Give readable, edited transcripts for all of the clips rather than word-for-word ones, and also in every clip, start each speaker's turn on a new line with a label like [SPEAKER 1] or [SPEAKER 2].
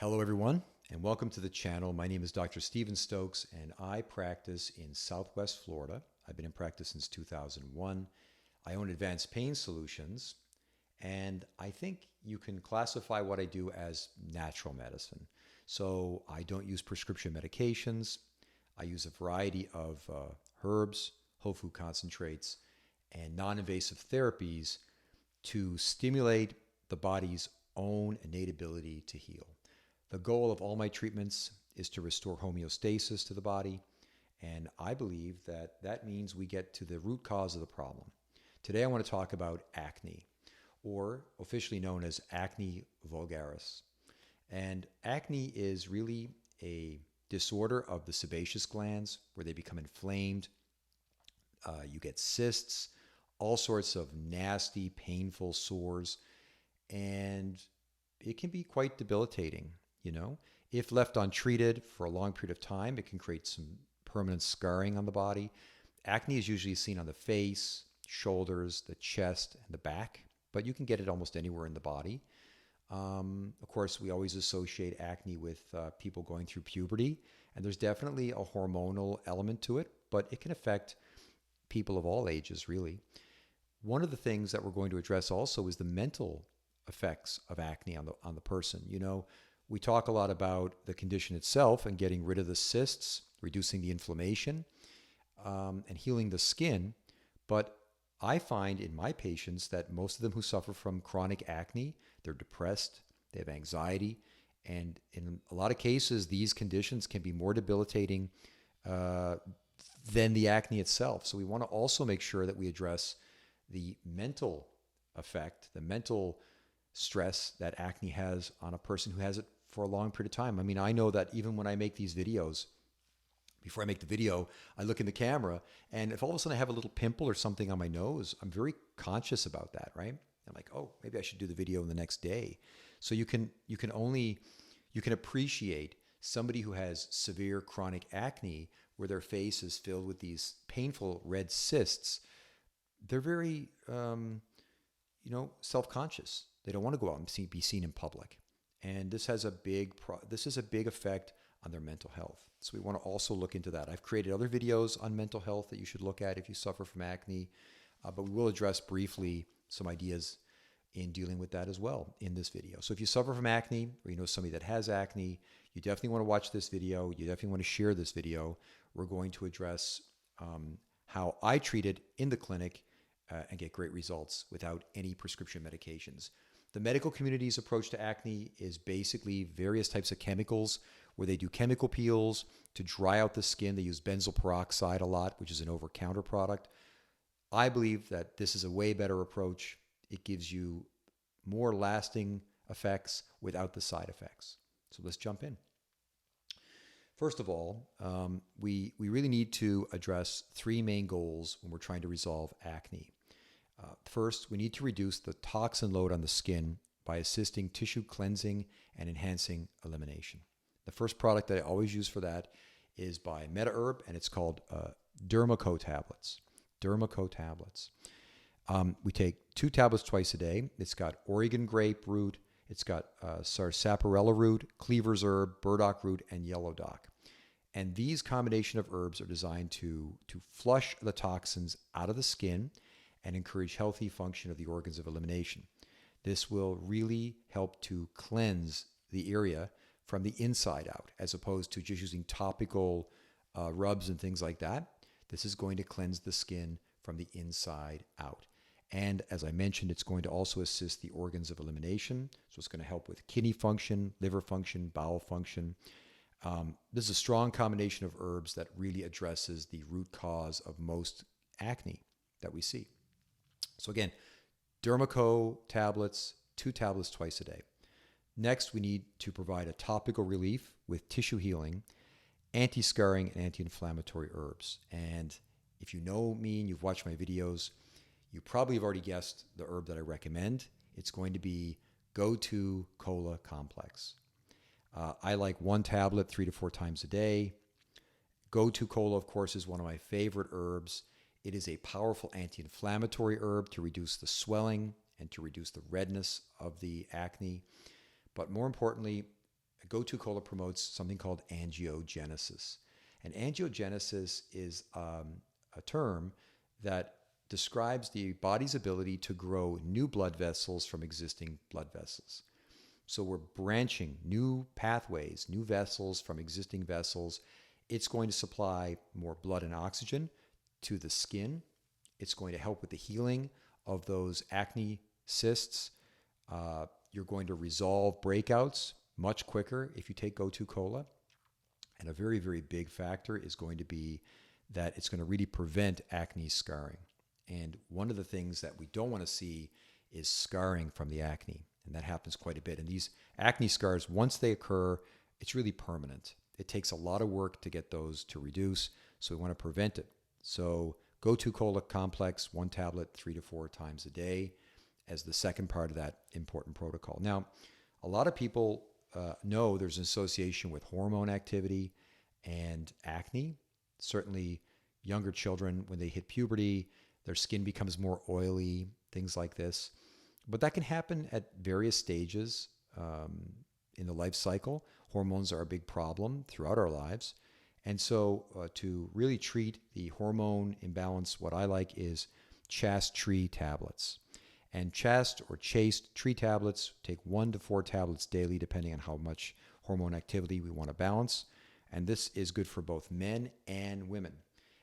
[SPEAKER 1] Hello everyone, and welcome to the channel. My name is Dr. Stephen Stokes, and I practice in Southwest Florida. I've been in practice since 2001. I own Advanced Pain Solutions, and I think you can classify what I do as natural medicine. So I don't use prescription medications. I use a variety of herbs, whole food concentrates, and non-invasive therapies to stimulate the body's own innate ability to heal. The goal of all my treatments is to restore homeostasis to the body, and I believe that that means we get to the root cause of the problem. Today I want to talk about acne, or officially known as Acne Vulgaris. And acne is really a disorder of the sebaceous glands where they become inflamed. You get cysts, all sorts of nasty, painful sores, and it can be quite debilitating. If left untreated for a long period of time, it can create some permanent scarring on the body. Acne is usually seen on the face, shoulders, the chest, and the back, but you can get it almost anywhere in the body. Of course, we always associate acne with people going through puberty, and there's definitely a hormonal element to it, but it can affect people of all ages, really. One of the things that we're going to address also is the mental effects of acne on the person. We talk a lot about the condition itself and getting rid of the cysts, reducing the inflammation, and healing the skin. But I find in my patients that most of them who suffer from chronic acne, they're depressed, they have anxiety, and in a lot of cases, these conditions can be more debilitating than the acne itself. So we want to also make sure that we address the mental effect, the mental stress that acne has on a person who has it for a long period of time. I mean, I know that even when I make these videos, before I make the video, I look in the camera, and if all of a sudden I have a little pimple or something on my nose, I'm very conscious about that, right? I'm like, oh, maybe I should do the video the next day. So you can appreciate somebody who has severe chronic acne where their face is filled with these painful red cysts. They're very, self-conscious. They don't want to go out and be seen in public. And this has a big effect on their mental health. So we want to also look into that. I've created other videos on mental health that you should look at if you suffer from acne, but we will address briefly some ideas in dealing with that as well in this video. So if you suffer from acne, or you know somebody that has acne, you definitely want to watch this video. You definitely want to share this video. We're going to address how I treat it in the clinic and get great results without any prescription medications. The medical community's approach to acne is basically various types of chemicals where they do chemical peels to dry out the skin. They use benzoyl peroxide a lot, which is an over-counter product. I believe that this is a way better approach. It gives you more lasting effects without the side effects. So let's jump in. First of all, we really need to address three main goals when we're trying to resolve acne. First, we need to reduce the toxin load on the skin by assisting tissue cleansing and enhancing elimination. The first product that I always use for that is by Mediherb, and it's called DermaCo tablets. DermaCo tablets. We take 2 tablets twice a day. It's got Oregon Grape root, it's got sarsaparilla root, Cleavers herb, Burdock root, and yellow dock. And these combination of herbs are designed to flush the toxins out of the skin and encourage healthy function of the organs of elimination. This will really help to cleanse the area from the inside out, as opposed to just using topical rubs and things like that. This is going to cleanse the skin from the inside out. And as I mentioned, it's going to also assist the organs of elimination. So it's going to help with kidney function, liver function, bowel function. This is a strong combination of herbs that really addresses the root cause of most acne that we see. So again, DermaCo tablets, 2 tablets twice a day. Next, we need to provide a topical relief with tissue healing, anti-scarring, and anti-inflammatory herbs. And if you know me and you've watched my videos, you probably have already guessed the herb that I recommend. It's going to be Gotu Kola Complex. I like 1 tablet 3 to 4 times a day. Gotu Kola, of course, is one of my favorite herbs. It is a powerful anti-inflammatory herb to reduce the swelling and to reduce the redness of the acne. But more importantly, Gotu Kola promotes something called angiogenesis. And angiogenesis is a term that describes the body's ability to grow new blood vessels from existing blood vessels. So we're branching new pathways, new vessels from existing vessels. It's going to supply more blood and oxygen to the skin. It's going to help with the healing of those acne cysts. You're going to resolve breakouts much quicker if you take Gotu Kola. And a very, very big factor is going to be that it's going to really prevent acne scarring. And one of the things that we don't want to see is scarring from the acne. And that happens quite a bit. And these acne scars, once they occur, it's really permanent. It takes a lot of work to get those to reduce. So we want to prevent it. So Gotu Kola Complex, 1 tablet 3 to 4 times a day as the second part of that important protocol. Now, a lot of people know there's an association with hormone activity and acne. Certainly younger children, when they hit puberty, their skin becomes more oily, things like this. But that can happen at various stages in the life cycle. Hormones are a big problem throughout our lives. And so to really treat the hormone imbalance, what I like is chaste tree tablets. And chaste or chaste tree tablets, take 1 to 4 tablets daily, depending on how much hormone activity we want to balance. And this is good for both men and women.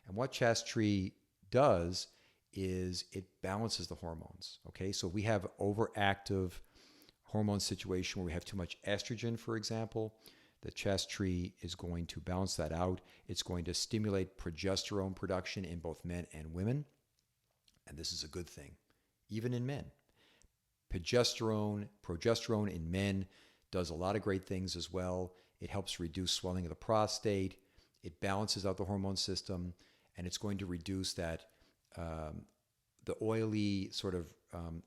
[SPEAKER 1] And what chaste tree does is it balances the hormones. Okay, so we have overactive hormone situation where we have too much estrogen, for example. The chaste tree is going to balance that out. It's going to stimulate progesterone production in both men and women. And this is a good thing, even in men. Progesterone in men does a lot of great things as well. It helps reduce swelling of the prostate. It balances out the hormone system, and it's going to reduce that the oily sort of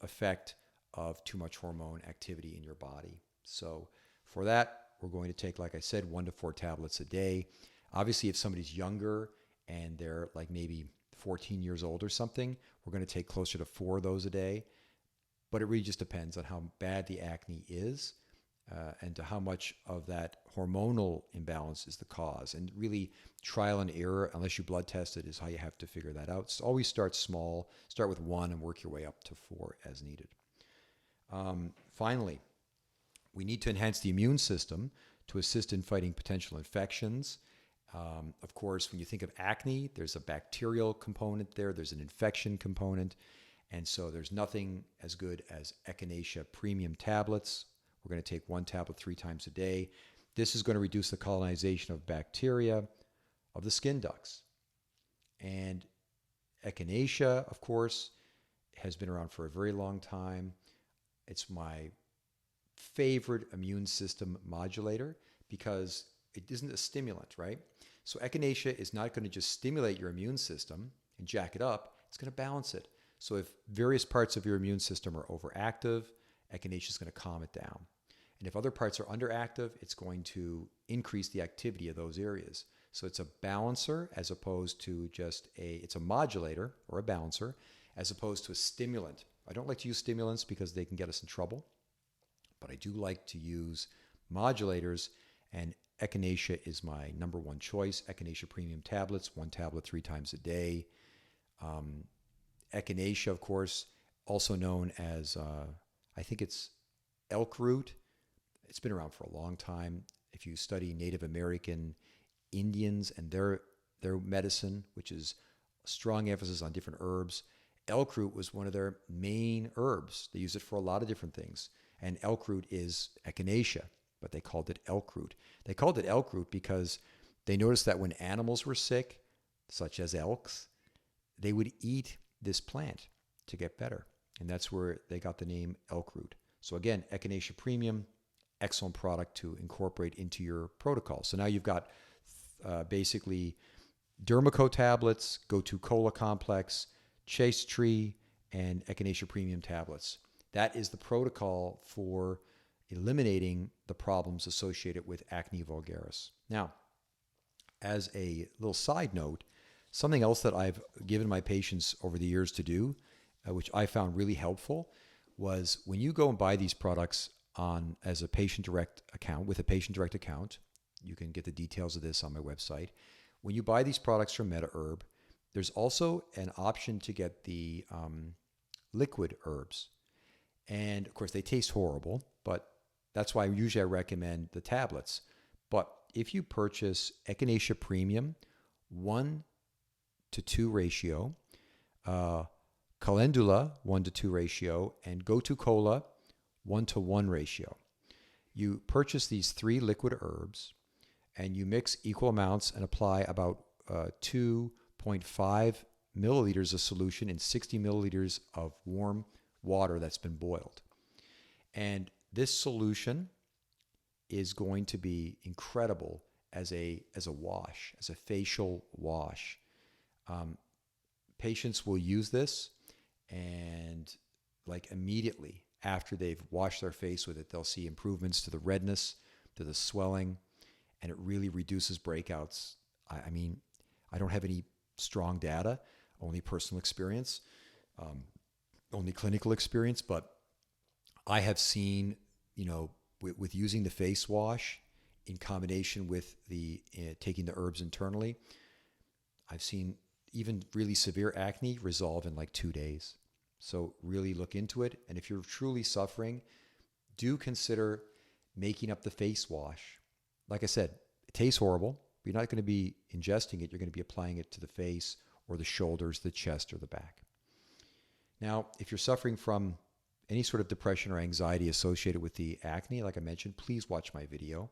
[SPEAKER 1] effect of too much hormone activity in your body. So for that, we're going to take, like I said, 1 to 4 tablets a day. Obviously, if somebody's younger and they're like maybe 14 years old or something, we're going to take closer to 4 of those a day. But it really just depends on how bad the acne is and to how much of that hormonal imbalance is the cause. And really, trial and error, unless you blood test it, is how you have to figure that out. So always start small. Start with 1 and work your way up to 4 as needed. Finally, we need to enhance the immune system to assist in fighting potential infections. Of course, when you think of acne, there's a bacterial component there. There's an infection component. And so there's nothing as good as Echinacea premium tablets. We're going to take 1 tablet 3 times a day. This is going to reduce the colonization of bacteria of the skin ducts. And Echinacea, of course, has been around for a very long time. It's my favorite immune system modulator because it isn't a stimulant, right? So Echinacea is not going to just stimulate your immune system and jack it up. It's going to balance it. So if various parts of your immune system are overactive, Echinacea is going to calm it down. And if other parts are underactive, it's going to increase the activity of those areas. So it's a balancer as opposed to just it's a modulator or a balancer as opposed to a stimulant. I don't like to use stimulants because they can get us in trouble, but I do like to use modulators, and Echinacea is my number 1 choice. Echinacea premium tablets, 1 tablet 3 times a day. Echinacea, of course, also known as, I think it's elk root. It's been around for a long time. If you study Native American Indians and their medicine, which is a strong emphasis on different herbs, elk root was one of their main herbs. They use it for a lot of different things. And elk root is Echinacea, but they called it elk root. They called it elk root because they noticed that when animals were sick, such as elks, they would eat this plant to get better. And that's where they got the name elk root. So again, Echinacea premium, excellent product to incorporate into your protocol. So now you've got basically DermaCo tablets, Gotu Kola Complex, Chaste Tree, and Echinacea premium tablets. That is the protocol for eliminating the problems associated with Acne Vulgaris. Now, as a little side note, something else that I've given my patients over the years to do, which I found really helpful, was when you go and buy these products, as a patient direct account, with a patient direct account. You can get the details of this on my website. When you buy these products from Mediherb, there's also an option to get the liquid herbs. And of course, they taste horrible, but that's why usually I recommend the tablets. But if you purchase Echinacea Premium, 1:2 ratio, Calendula, 1:2 ratio, and Gotu Kola, 1:1 ratio. You purchase these 3 liquid herbs, and you mix equal amounts and apply about 2.5 milliliters of solution in 60 milliliters of warm water that's been boiled. And this solution is going to be incredible as a wash, as a facial wash. Patients will use this, and like immediately after they've washed their face with it, they'll see improvements to the redness, to the swelling, and it really reduces breakouts. I mean, I don't have any strong data, only personal experience, only clinical experience, but I have seen, with using the face wash in combination with taking the herbs internally, I've seen even really severe acne resolve in like 2 days. So really look into it. And if you're truly suffering, do consider making up the face wash. Like I said, it tastes horrible. You're not going to be ingesting it. You're going to be applying it to the face or the shoulders, the chest, or the back. Now, if you're suffering from any sort of depression or anxiety associated with the acne, like I mentioned, please watch my video.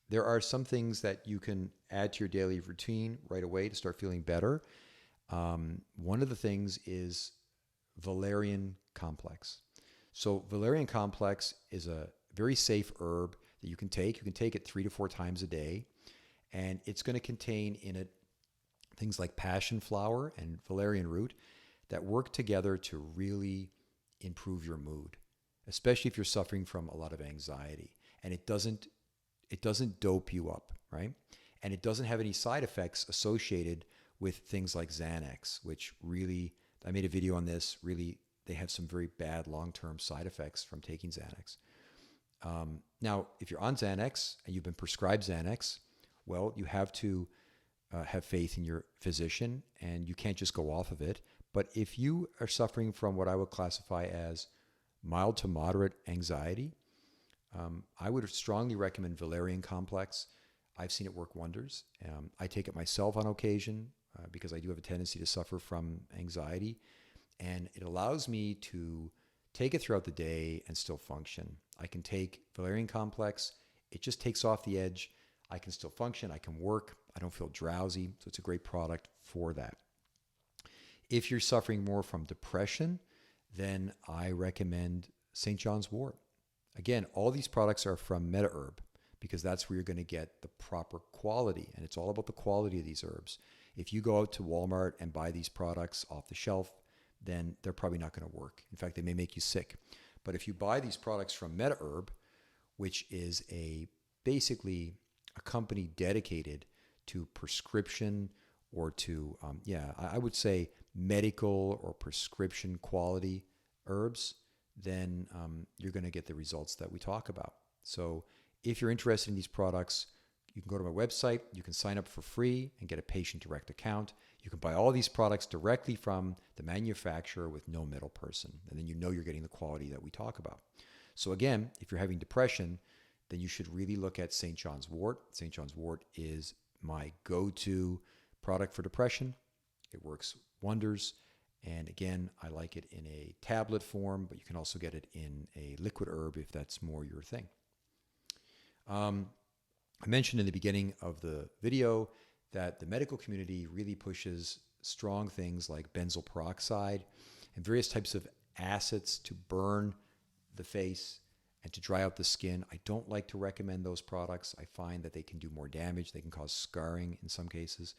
[SPEAKER 1] There are some things that you can add to your daily routine right away to start feeling better. One of the things is valerian complex. So valerian complex is a very safe herb that you can take. You can take it 3 to 4 times a day, and it's going to contain in it things like passion flower and valerian root that work together to really improve your mood, especially if you're suffering from a lot of anxiety. And it doesn't dope you up, right? And it doesn't have any side effects associated with things like Xanax, which really, I made a video on this, really, they have some very bad long-term side effects from taking Xanax. Now, if you're on Xanax and you've been prescribed Xanax, well, you have to have faith in your physician, and you can't just go off of it. But if you are suffering from what I would classify as mild to moderate anxiety, I would strongly recommend valerian complex. I've seen it work wonders. I take it myself on occasion because I do have a tendency to suffer from anxiety, and it allows me to take it throughout the day and still function. I can take valerian complex. It just takes off the edge. I can still function. I can work. I don't feel drowsy. So it's a great product for that. If you're suffering more from depression, then I recommend St. John's wort. Again, all these products are from Mediherb because that's where you're going to get the proper quality. And it's all about the quality of these herbs. If you go out to Walmart and buy these products off the shelf, then they're probably not going to work. In fact, they may make you sick. But if you buy these products from Mediherb, which is basically a company dedicated to prescription or to, I would say medical or prescription quality herbs, then you're going to get the results that we talk about. So if you're interested in these products, you can go to my website. You can sign up for free and get a patient direct account. You can buy all these products directly from the manufacturer with no middle person. And then you know you're getting the quality that we talk about. So again, if you're having depression, then you should really look at St. John's wort. St. John's wort is my go-to product for depression. It works wonders. And again, I like it in a tablet form, but you can also get it in a liquid herb if that's more your thing. I mentioned in the beginning of the video that the medical community really pushes strong things like benzoyl peroxide and various types of acids to burn the face and to dry out the skin. I don't like to recommend those products. I find that they can do more damage. They can cause scarring in some cases.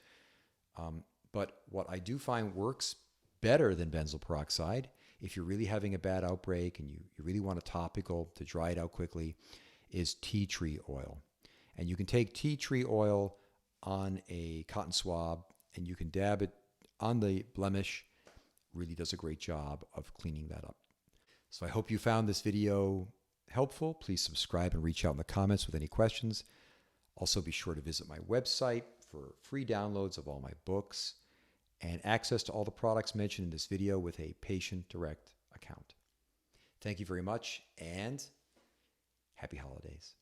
[SPEAKER 1] But what I do find works better than benzoyl peroxide, if you're really having a bad outbreak and you really want a topical to dry it out quickly, is tea tree oil. And you can take tea tree oil on a cotton swab and you can dab it on the blemish. Really does a great job of cleaning that up. So I hope you found this video helpful. Please subscribe and reach out in the comments with any questions. Also, be sure to visit my website for free downloads of all my books and access to all the products mentioned in this video with a patient direct account. Thank you very much and happy holidays.